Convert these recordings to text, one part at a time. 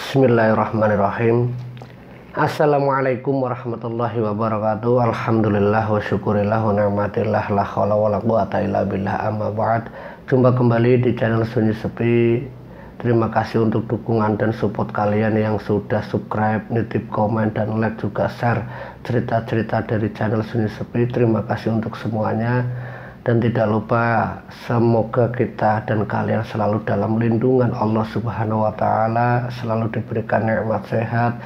Bismillahirrahmanirrahim. Assalamualaikum warahmatullahi wabarakatuh. Alhamdulillah wa syukurillah wa ni'matillah la haula wa la quwata illa billah, amma ba'd. Jumpa kembali di channel Sunyi Sepi. Terima kasih untuk dukungan dan support kalian yang sudah subscribe, nitip komen, dan like, juga share cerita-cerita dari channel Sunyi Sepi. Terima kasih untuk semuanya. Dan tidak lupa, semoga kita dan kalian selalu dalam lindungan Allah Subhanahu wa Ta'ala, selalu diberikan nikmat sehat,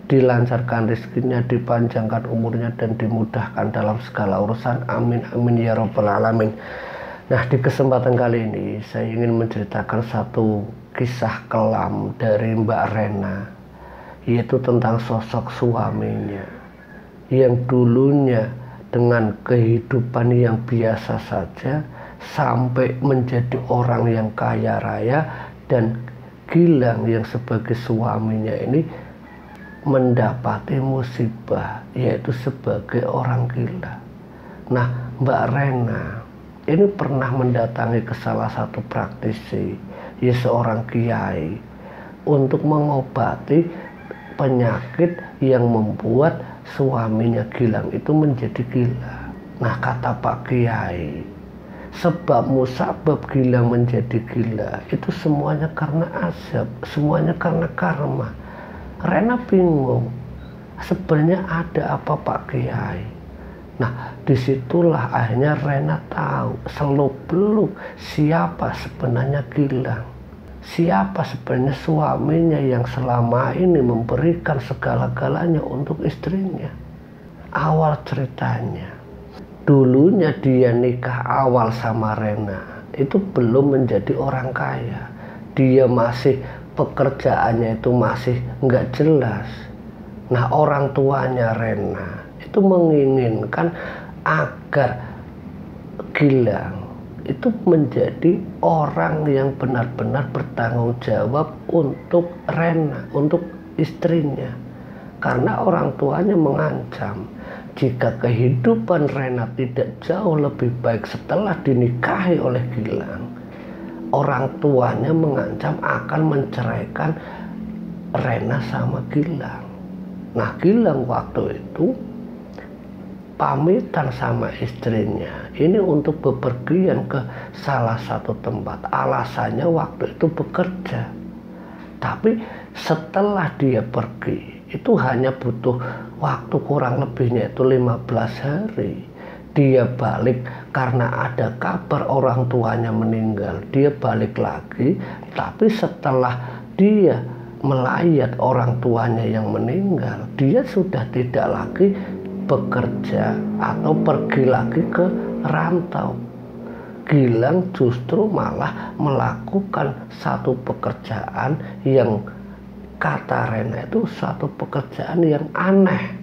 dilancarkan rezekinya, dipanjangkan umurnya, dan dimudahkan dalam segala urusan. Amin amin ya rabbal alamin. Nah, di kesempatan kali ini saya ingin menceritakan satu kisah kelam dari Mbak Rena, yaitu tentang sosok suaminya yang dulunya dengan kehidupan yang biasa saja sampai menjadi orang yang kaya raya, dan Gilang yang sebagai suaminya ini mendapati musibah, yaitu sebagai orang gila. Nah, Mbak Rena ini pernah mendatangi ke salah satu praktisi, ya seorang kiai, untuk mengobati penyakit yang membuat suaminya Gilang itu menjadi gila. Nah, kata Pak Kiai, sebab musabab Gilang menjadi gila itu semuanya karena azab, semuanya karena karma. Rena bingung, sebenarnya ada apa Pak Kiai? Nah, disitulah akhirnya Rena tahu seluk-beluk siapa sebenarnya Gilang. Siapa sebenarnya suaminya yang selama ini memberikan segala-galanya untuk istrinya. Awal ceritanya, dulunya dia nikah awal sama Rena itu belum menjadi orang kaya. Dia masih, pekerjaannya itu masih nggak jelas. Nah, orang tuanya Rena itu menginginkan agar Gilang itu menjadi orang yang benar-benar bertanggung jawab untuk Rena, untuk istrinya. Karena orang tuanya mengancam, jika kehidupan Rena tidak jauh lebih baik setelah dinikahi oleh Gilang, orang tuanya mengancam akan menceraikan Rena sama Gilang. Nah, Gilang waktu itu pamitan sama istrinya ini untuk bepergian ke salah satu tempat. Alasannya waktu itu bekerja. Tapi setelah dia pergi itu hanya butuh waktu kurang lebihnya itu 15 hari. Dia balik karena ada kabar orang tuanya meninggal. Dia balik lagi, tapi setelah dia melayat orang tuanya yang meninggal, dia sudah tidak lagi bekerja atau pergi lagi ke rantau. Gilang justru malah melakukan satu pekerjaan yang kata Rena itu suatu pekerjaan yang aneh.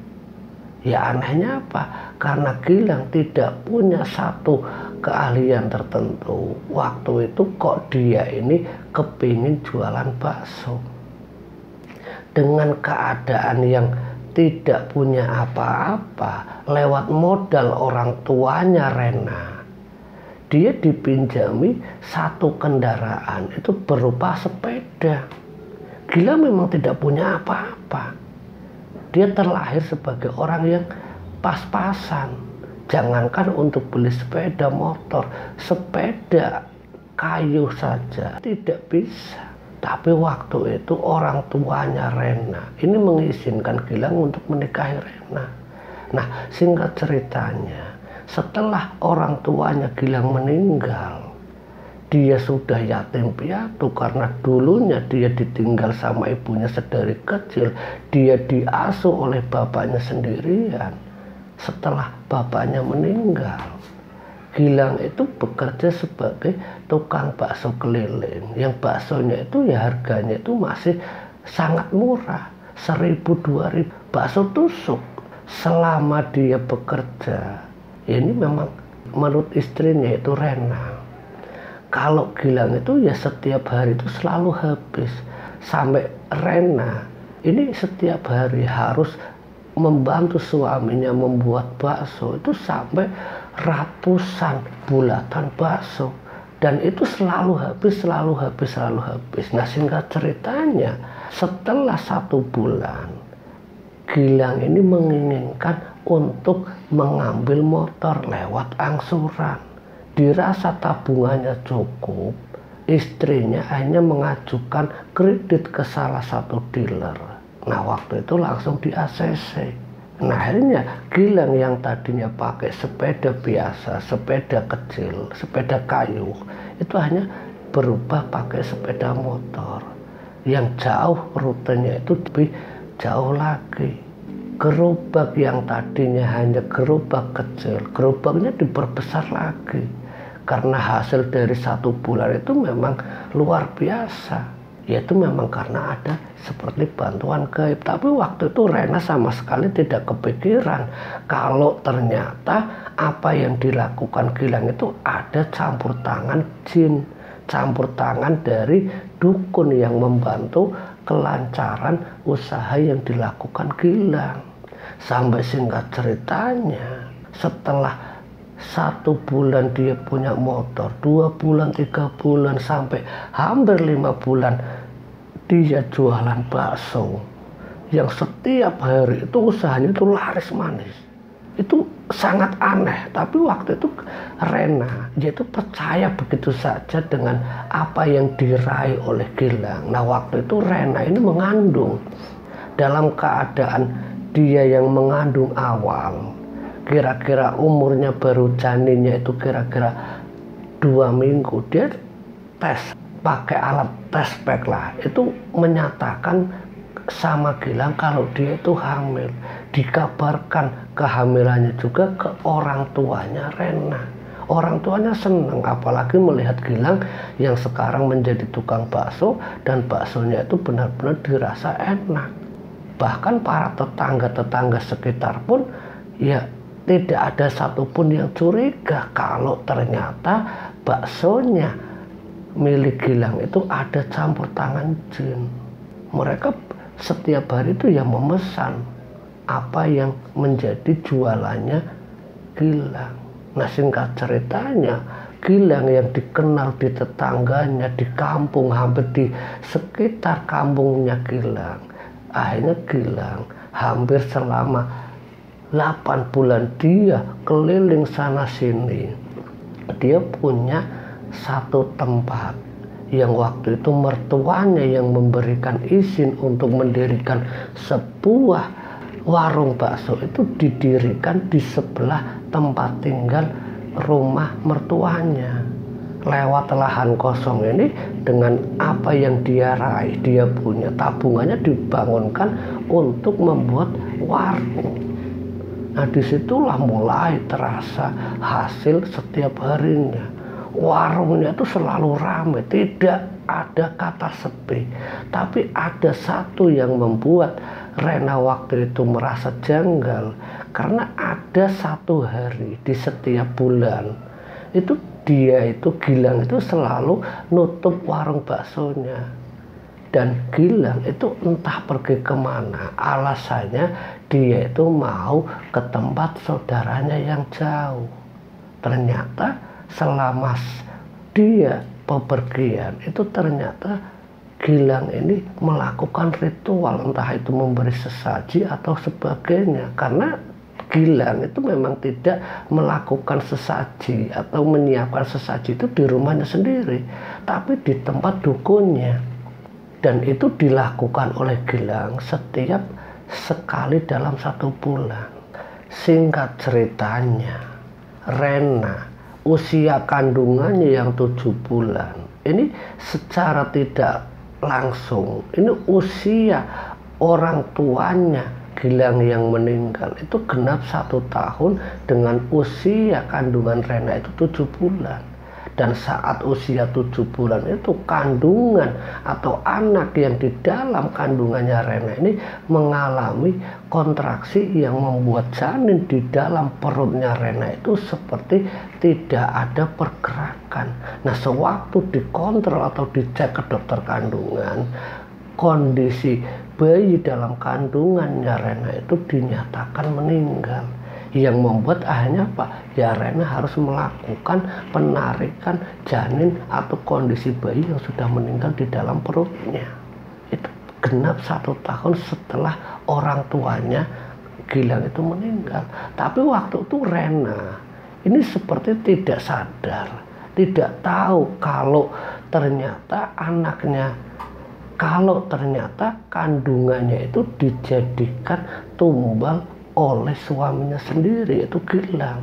Ya, anehnya apa? Karena Gilang tidak punya satu keahlian tertentu. Waktu itu kok dia ini kepingin jualan bakso. Dengan keadaan yang tidak punya apa-apa, lewat modal orang tuanya Rena, dia dipinjami satu kendaraan itu berupa sepeda. Gilang memang tidak punya apa-apa. Dia terlahir sebagai orang yang pas-pasan. Jangankan untuk beli sepeda motor, sepeda kayu saja tidak bisa. Tapi waktu itu orang tuanya Rena ini mengizinkan Gilang untuk menikahi Rena. Nah, singkat ceritanya, setelah orang tuanya Gilang meninggal, dia sudah yatim piatu karena dulunya dia ditinggal sama ibunya sedari kecil. Dia diasuh oleh bapaknya sendirian. Setelah bapaknya meninggal, Gilang itu bekerja sebagai tukang bakso keliling, yang baksonya itu ya harganya itu masih sangat murah, 1.000-2.000 bakso tusuk. Selama dia bekerja, ini memang menurut istrinya itu Rena, kalau Gilang itu ya setiap hari itu selalu habis. Sampai Rena ini setiap hari harus membantu suaminya membuat bakso itu sampai ratusan bulatan bakso, dan itu selalu habis. Nah, singkat ceritanya, Setelah 1 bulan, Gilang ini menginginkan untuk mengambil motor lewat angsuran. Dirasa tabungannya cukup, istrinya hanya mengajukan kredit ke salah satu dealer. Nah, waktu itu langsung di ACC. Nah, akhirnya Gilang yang tadinya pakai sepeda biasa, sepeda kecil, sepeda kayu, itu hanya berubah pakai sepeda motor yang jauh, rutenya itu lebih jauh lagi. Gerobak yang tadinya hanya gerobak kecil, gerobaknya diperbesar lagi. Karena hasil dari 1 bulan itu memang luar biasa. Yaitu memang karena ada seperti bantuan gaib. Tapi waktu itu Rena sama sekali tidak kepikiran kalau ternyata apa yang dilakukan Gilang itu ada campur tangan jin, campur tangan dari dukun yang membantu kelancaran usaha yang dilakukan Gilang. Sampai singkat ceritanya, setelah 1 bulan dia punya motor, 2 bulan, 3 bulan, sampai hampir 5 bulan dia jualan bakso yang setiap hari itu usahanya itu laris manis. Itu sangat aneh, tapi waktu itu Rena dia itu percaya begitu saja dengan apa yang diraih oleh Gilang. Nah, waktu itu Rena ini mengandung. Dalam keadaan dia yang mengandung awal, kira-kira umurnya baru janinnya itu kira-kira 2 minggu, dia tes pakai alat tes pack lah, itu menyatakan sama Gilang kalau dia itu hamil. Dikabarkan kehamilannya juga ke orang tuanya Rena. Orang tuanya senang, apalagi melihat Gilang yang sekarang menjadi tukang bakso dan baksonya itu benar-benar dirasa enak. Bahkan para tetangga-tetangga sekitar pun ya tidak ada satupun yang curiga kalau ternyata baksonya milik Gilang itu ada campur tangan jin. Mereka setiap hari itu ya memesan apa yang menjadi jualannya Gilang. Nah, singkat ceritanya, Gilang yang dikenal di tetangganya, di kampung, hampir di sekitar kampungnya Gilang, akhirnya Gilang hampir selama 8 bulan dia keliling sana sini. Dia punya satu tempat yang waktu itu mertuanya yang memberikan izin untuk mendirikan sebuah warung bakso itu didirikan di sebelah tempat tinggal rumah mertuanya. Lewat lahan kosong ini, dengan apa yang dia raih, dia punya tabungannya dibangunkan untuk membuat warung. Nah, disitulah mulai terasa hasil setiap harinya. Warungnya itu selalu ramai, tidak ada kata sepi. Tapi ada satu yang membuat Rena waktu itu merasa janggal, karena ada 1 hari di setiap bulan itu dia itu Gilang itu selalu nutup warung baksonya. Dan Gilang itu entah pergi kemana, alasannya dia itu mau ke tempat saudaranya yang jauh. Ternyata selama dia bepergian itu ternyata Gilang ini melakukan ritual, entah itu memberi sesaji atau sebagainya. Karena Gilang itu memang tidak melakukan sesaji atau menyiapkan sesaji itu di rumahnya sendiri, tapi di tempat dukunnya. Dan itu dilakukan oleh Gilang setiap sekali dalam 1 bulan. Singkat ceritanya, Rena usia kandungannya yang 7 bulan ini secara tidak langsung, ini usia orang tuanya Gilang yang meninggal itu genap 1 tahun dengan usia kandungan Rena itu 7 bulan. Dan saat usia 7 bulan itu kandungan atau anak yang di dalam kandungannya Rena ini mengalami kontraksi yang membuat janin di dalam perutnya Rena itu seperti tidak ada pergerakan. Nah, sewaktu dikontrol atau dicek ke dokter kandungan, kondisi bayi dalam kandungannya Rena itu dinyatakan meninggal, yang membuat akhirnya apa? Ya Rena harus melakukan penarikan janin atau kondisi bayi yang sudah meninggal di dalam perutnya. Itu genap 1 tahun setelah orang tuanya Gilang itu meninggal. Tapi waktu itu Rena ini seperti tidak sadar, tidak tahu kalau ternyata kandungannya itu dijadikan tumbal oleh suaminya sendiri, itu Gilang.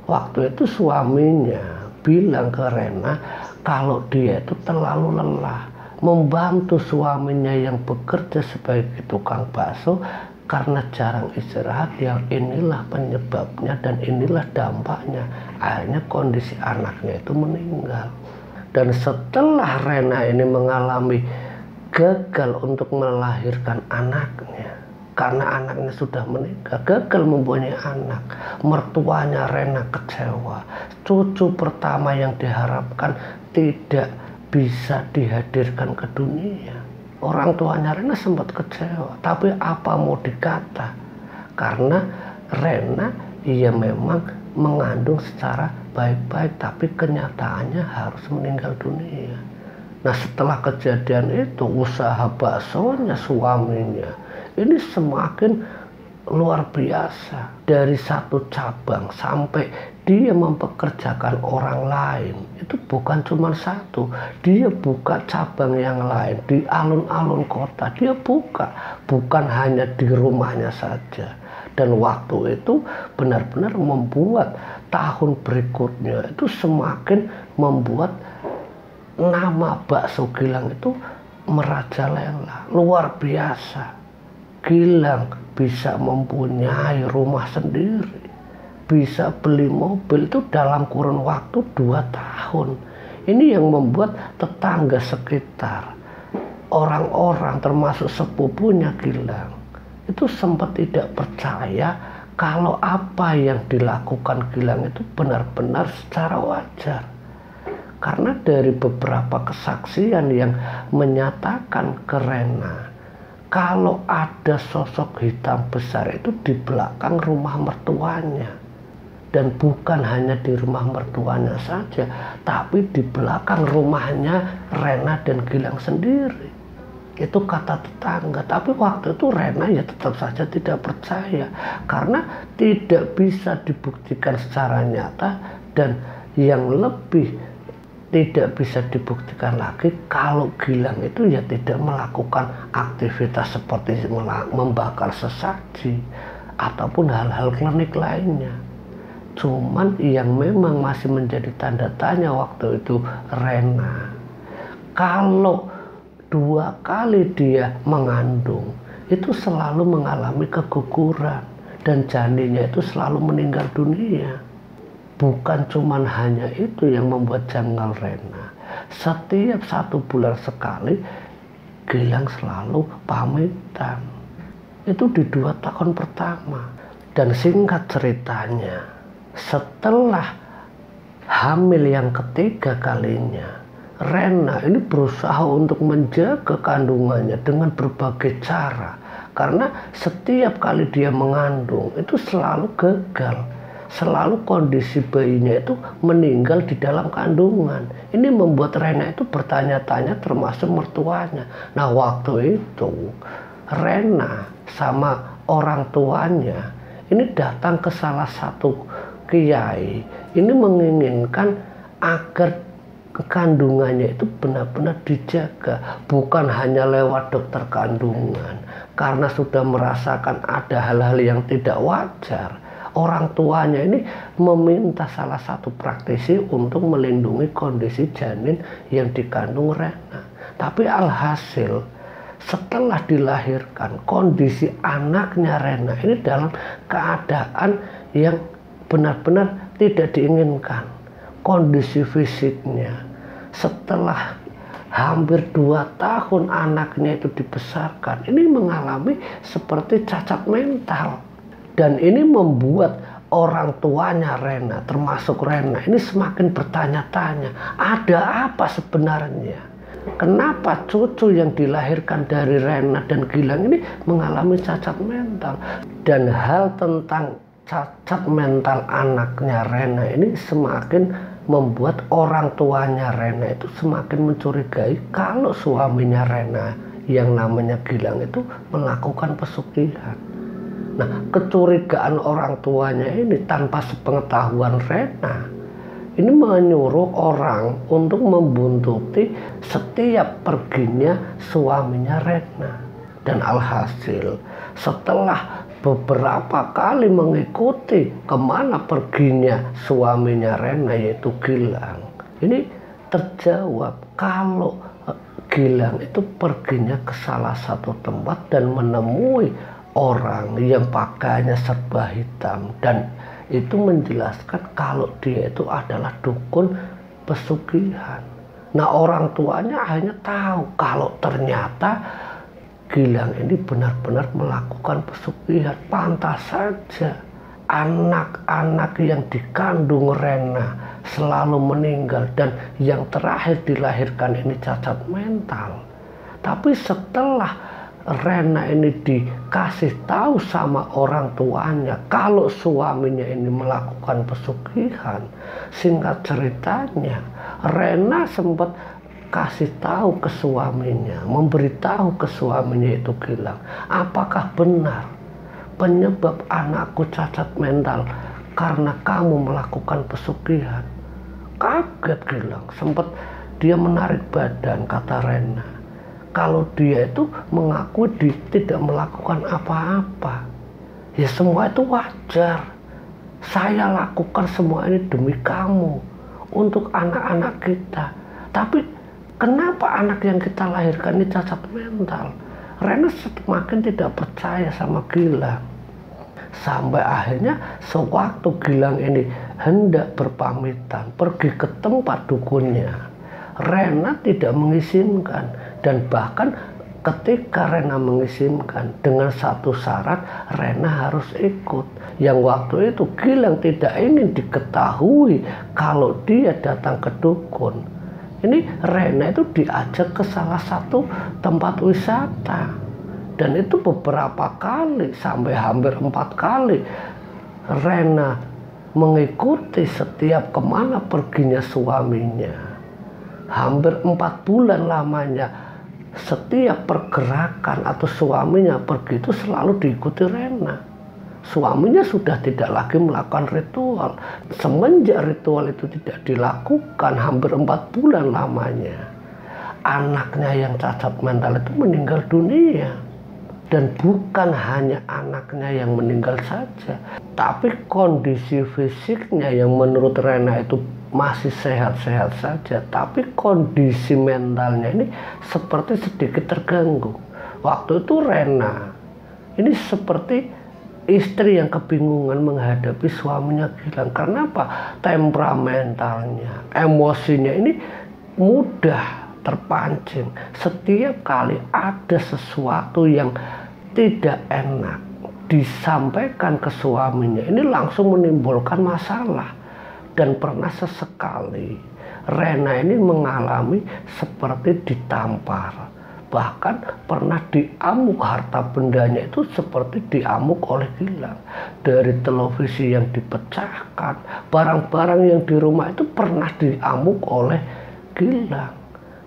Waktu itu suaminya bilang ke Rena kalau dia itu terlalu lelah membantu suaminya yang bekerja sebagai tukang bakso karena jarang istirahat, yang inilah penyebabnya dan inilah dampaknya. Akhirnya kondisi anaknya itu meninggal. Dan setelah Rena ini mengalami gagal untuk melahirkan anaknya, karena anaknya sudah meninggal, gagal mempunyai anak, mertuanya Rena kecewa. Cucu pertama yang diharapkan tidak bisa dihadirkan ke dunia. Orang tuanya Rena sempat kecewa, tapi apa mau dikata, karena Rena ia memang mengandung secara baik-baik, tapi kenyataannya harus meninggal dunia. Nah, setelah kejadian itu, usaha baksonya suaminya ini semakin luar biasa. Dari satu cabang sampai dia mempekerjakan orang lain, itu bukan cuma satu. Dia buka cabang yang lain di alun-alun kota. Dia buka, bukan hanya di rumahnya saja. Dan waktu itu benar-benar membuat tahun berikutnya itu semakin membuat nama bakso Gilang itu merajalela. Luar biasa. Gilang bisa mempunyai rumah sendiri, bisa beli mobil itu dalam kurun waktu 2 tahun. Ini yang membuat tetangga sekitar, orang-orang termasuk sepupunya Gilang, itu sempat tidak percaya kalau apa yang dilakukan Gilang itu benar-benar secara wajar. Karena dari beberapa kesaksian yang menyatakan ke Rena, kalau ada sosok hitam besar itu di belakang rumah mertuanya. Dan bukan hanya di rumah mertuanya saja, tapi di belakang rumahnya Rena dan Gilang sendiri. Itu kata tetangga. Tapi waktu itu Rena ya tetap saja tidak percaya, karena tidak bisa dibuktikan secara nyata, dan yang lebih tidak bisa dibuktikan lagi kalau Gilang itu ya tidak melakukan aktivitas seperti membakar sesaji ataupun hal-hal klinik lainnya. Cuman yang memang masih menjadi tanda tanya waktu itu Rena, kalau 2 kali dia mengandung itu selalu mengalami keguguran dan janinnya itu selalu meninggal dunia. Bukan cuman hanya itu yang membuat janggal Rena. Setiap 1 bulan sekali Gilang selalu pamitan. Itu di 2 tahun pertama. Dan singkat ceritanya, setelah hamil yang ketiga kalinya, Rena ini berusaha untuk menjaga kandungannya dengan berbagai cara. Karena setiap kali dia mengandung itu selalu gagal. Selalu kondisi bayinya itu meninggal di dalam kandungan. Ini membuat Rena itu bertanya-tanya, termasuk mertuanya. Nah, waktu itu Rena sama orang tuanya ini datang ke salah satu kiai. Ini menginginkan agar kandungannya itu benar-benar dijaga, bukan hanya lewat dokter kandungan. Karena sudah merasakan ada hal-hal yang tidak wajar, orang tuanya ini meminta salah satu praktisi untuk melindungi kondisi janin yang dikandung Rena. Tapi alhasil setelah dilahirkan, kondisi anaknya Rena ini dalam keadaan yang benar-benar tidak diinginkan. Kondisi fisiknya setelah hampir 2 tahun anaknya itu dibesarkan, ini mengalami seperti cacat mental. Dan ini membuat orang tuanya Rena, termasuk Rena, ini semakin bertanya-tanya, ada apa sebenarnya? Kenapa cucu yang dilahirkan dari Rena dan Gilang ini mengalami cacat mental? Dan hal tentang cacat mental anaknya Rena ini semakin membuat orang tuanya Rena itu semakin mencurigai kalau suaminya Rena yang namanya Gilang itu melakukan pesugihan. Nah, kecurigaan orang tuanya ini tanpa sepengetahuan Rena ini menyuruh orang untuk membuntuti setiap perginya suaminya Rena. Dan alhasil setelah beberapa kali mengikuti kemana perginya suaminya Rena yaitu Gilang, ini terjawab kalau Gilang itu perginya ke salah satu tempat dan menemui orang yang pakaiannya serba hitam, dan itu menjelaskan kalau dia itu adalah dukun pesugihan. Nah, orang tuanya akhirnya tahu kalau ternyata Gilang ini benar-benar melakukan pesugihan. Pantas saja anak-anak yang dikandung Rena selalu meninggal dan yang terakhir dilahirkan ini cacat mental. Tapi setelah Rena ini dikasih tahu sama orang tuanya kalau suaminya ini melakukan pesugihan, singkat ceritanya Rena sempat kasih tahu ke suaminya, memberitahu ke suaminya itu Gilang, apakah benar penyebab anakku cacat mental karena kamu melakukan pesugihan? Kaget Gilang, sempat dia menarik badan, kata Rena. Kalau dia itu mengaku tidak melakukan apa-apa, ya semua itu wajar. Saya lakukan semua ini demi kamu, untuk anak-anak kita. Tapi kenapa anak yang kita lahirkan ini cacat mental? Rena semakin tidak percaya sama Gilang. Sampai akhirnya sewaktu Gilang ini hendak berpamitan pergi ke tempat dukunnya, Rena tidak mengizinkan. Dan bahkan ketika Rena mengizinkan dengan satu syarat, Rena harus ikut. Yang waktu itu Gilang tidak ingin diketahui kalau dia datang ke dukun. Ini Rena itu diajak ke salah satu tempat wisata, dan itu beberapa kali, sampai hampir 4 kali Rena mengikuti setiap kemana perginya suaminya. Hampir 4 bulan lamanya setiap pergerakan atau suaminya pergi itu selalu diikuti Rena. Suaminya sudah tidak lagi melakukan ritual. Semenjak ritual itu tidak dilakukan hampir 4 bulan lamanya, anaknya yang cacat mental itu meninggal dunia. Dan bukan hanya anaknya yang meninggal saja, tapi kondisi fisiknya yang menurut Rena itu masih sehat-sehat saja, tapi kondisi mentalnya ini seperti sedikit terganggu. Waktu itu Rena ini seperti istri yang kebingungan menghadapi suaminya Gilang. Karena apa? Temperamentalnya, emosinya ini mudah terpancing. Setiap kali ada sesuatu yang tidak enak disampaikan ke suaminya, ini langsung menimbulkan masalah. Dan pernah sesekali Rena ini mengalami seperti ditampar, bahkan pernah diamuk, harta bendanya itu seperti diamuk oleh Gilang. Dari televisi yang dipecahkan, barang-barang yang di rumah itu pernah diamuk oleh Gilang.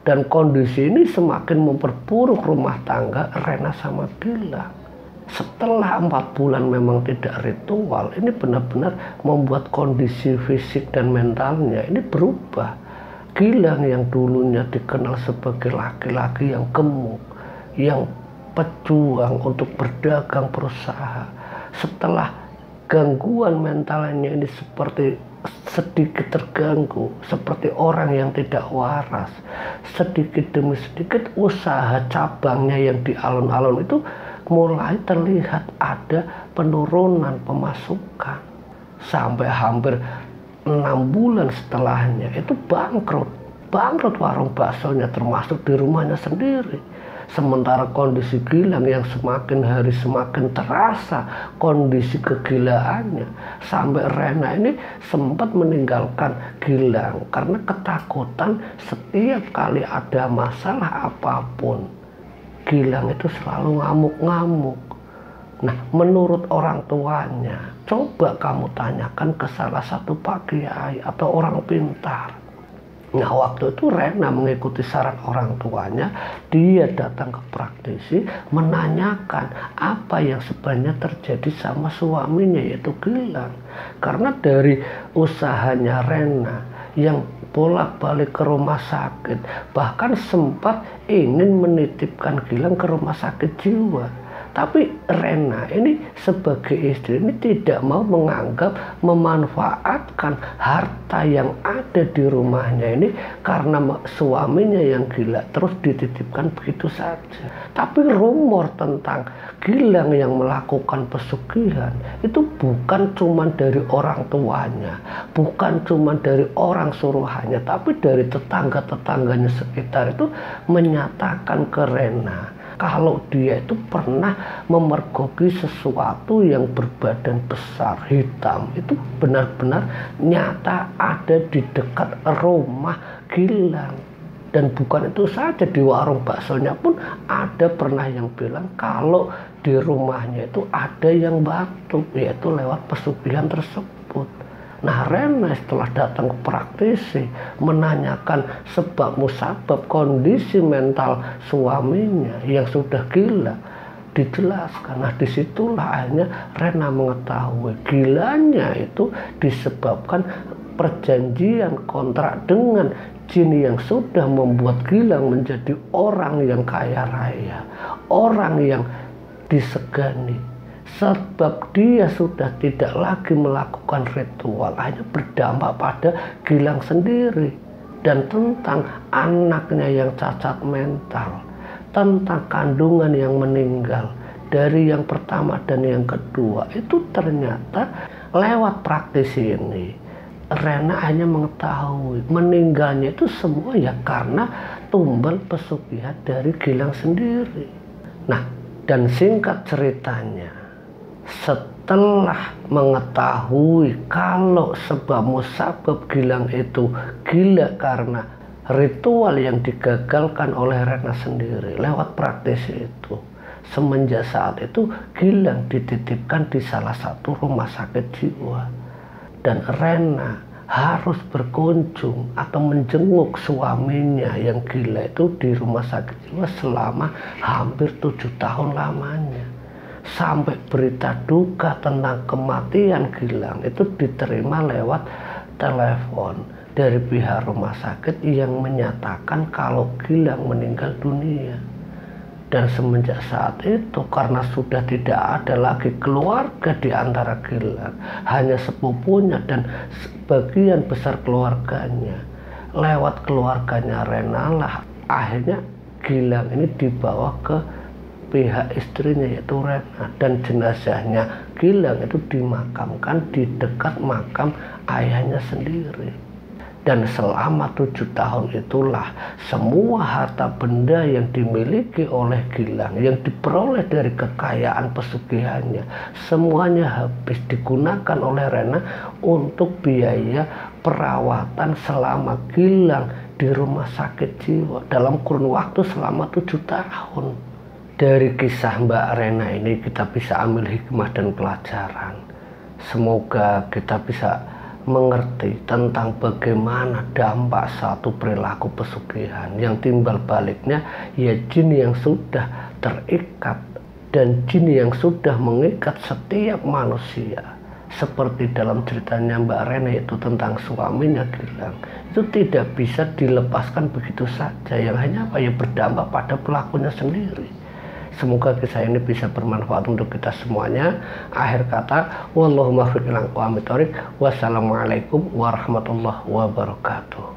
Dan kondisi ini semakin memperburuk rumah tangga Rena sama Gilang. Setelah 4 bulan memang tidak ritual, ini benar-benar membuat kondisi fisik dan mentalnya ini berubah. Gilang yang dulunya dikenal sebagai laki-laki yang gemuk, yang pejuang untuk berdagang berusaha, setelah gangguan mentalnya ini seperti sedikit terganggu, seperti orang yang tidak waras, sedikit demi sedikit usaha cabangnya yang di alun-alun itu mulai terlihat ada penurunan pemasukan. Sampai hampir 6 bulan setelahnya itu bangkrut warung baksonya, termasuk di rumahnya sendiri. Sementara kondisi Gilang yang semakin hari semakin terasa kondisi kegilaannya, sampai Rena ini sempat meninggalkan Gilang karena ketakutan setiap kali ada masalah apapun, Gilang itu selalu ngamuk-ngamuk. Nah, menurut orang tuanya, coba kamu tanyakan ke salah satu pak kiai atau orang pintar. Nah, waktu itu Rena mengikuti saran orang tuanya, dia datang ke praktisi menanyakan apa yang sebenarnya terjadi sama suaminya, yaitu Gilang. Karena dari usahanya Rena yang bolak-balik ke rumah sakit, bahkan sempat ingin menitipkan Gilang ke rumah sakit jiwa. Tapi Rena ini sebagai istri ini tidak mau menganggap memanfaatkan harta yang ada di rumahnya ini karena suaminya yang gila terus dititipkan begitu saja. Tapi rumor tentang Gilang yang melakukan pesugihan itu bukan cuma dari orang tuanya, bukan cuma dari orang suruhannya, tapi dari tetangga-tetangganya sekitar itu menyatakan ke Rena kalau dia itu pernah memergoki sesuatu yang berbadan besar hitam, itu benar-benar nyata ada di dekat rumah Gilang. Dan bukan itu saja, di warung baksonya pun ada pernah yang bilang kalau di rumahnya itu ada yang batuk, yaitu lewat pesugihan tersebut. Nah, Rena setelah datang ke praktisi menanyakan sebab musabab kondisi mental suaminya yang sudah gila, dijelaskan. Nah, disitulah akhirnya Rena mengetahui gilanya itu disebabkan perjanjian kontrak dengan jin yang sudah membuat Gilang menjadi orang yang kaya raya, orang yang disegani. Sebab dia sudah tidak lagi melakukan ritual, hanya berdampak pada Gilang sendiri. Dan tentang anaknya yang cacat mental, tentang kandungan yang meninggal dari yang pertama dan yang kedua, itu ternyata lewat praktisi ini Rena hanya mengetahui meninggalnya itu semua ya karena tumbal pesugihan dari Gilang sendiri. Nah, dan singkat ceritanya, setelah mengetahui kalau sebab musabab Gilang itu gila karena ritual yang digagalkan oleh Rena sendiri lewat praktisi itu, semenjak saat itu Gilang dititipkan di salah satu rumah sakit jiwa. Dan Rena harus berkunjung atau menjenguk suaminya yang gila itu di rumah sakit jiwa selama hampir 7 tahun lamanya. Sampai berita duka tentang kematian Gilang itu diterima lewat telepon dari pihak rumah sakit yang menyatakan kalau Gilang meninggal dunia. Dan semenjak saat itu karena sudah tidak ada lagi keluarga di antara Gilang, hanya sepupunya dan sebagian besar keluarganya, lewat keluarganya Rena lah akhirnya Gilang ini dibawa ke pihak istrinya yaitu Rena, dan jenazahnya Gilang itu dimakamkan di dekat makam ayahnya sendiri. Dan selama 7 tahun itulah semua harta benda yang dimiliki oleh Gilang, yang diperoleh dari kekayaan pesugihannya, semuanya habis digunakan oleh Rena untuk biaya perawatan selama Gilang di rumah sakit jiwa dalam kurun waktu selama 7 tahun. Dari kisah Mbak Rena ini kita bisa ambil hikmah dan pelajaran. Semoga kita bisa mengerti tentang bagaimana dampak satu perilaku pesugihan yang timbal baliknya ya jin yang sudah terikat dan jin yang sudah mengikat setiap manusia, seperti dalam ceritanya Mbak Rena itu tentang suaminya Gilang, itu tidak bisa dilepaskan begitu saja, yang hanya ya berdampak pada pelakunya sendiri. Semoga kisah ini bisa bermanfaat untuk kita semuanya. Akhir kata, wallahumma fiqh. Wassalamualaikum warahmatullahi wabarakatuh.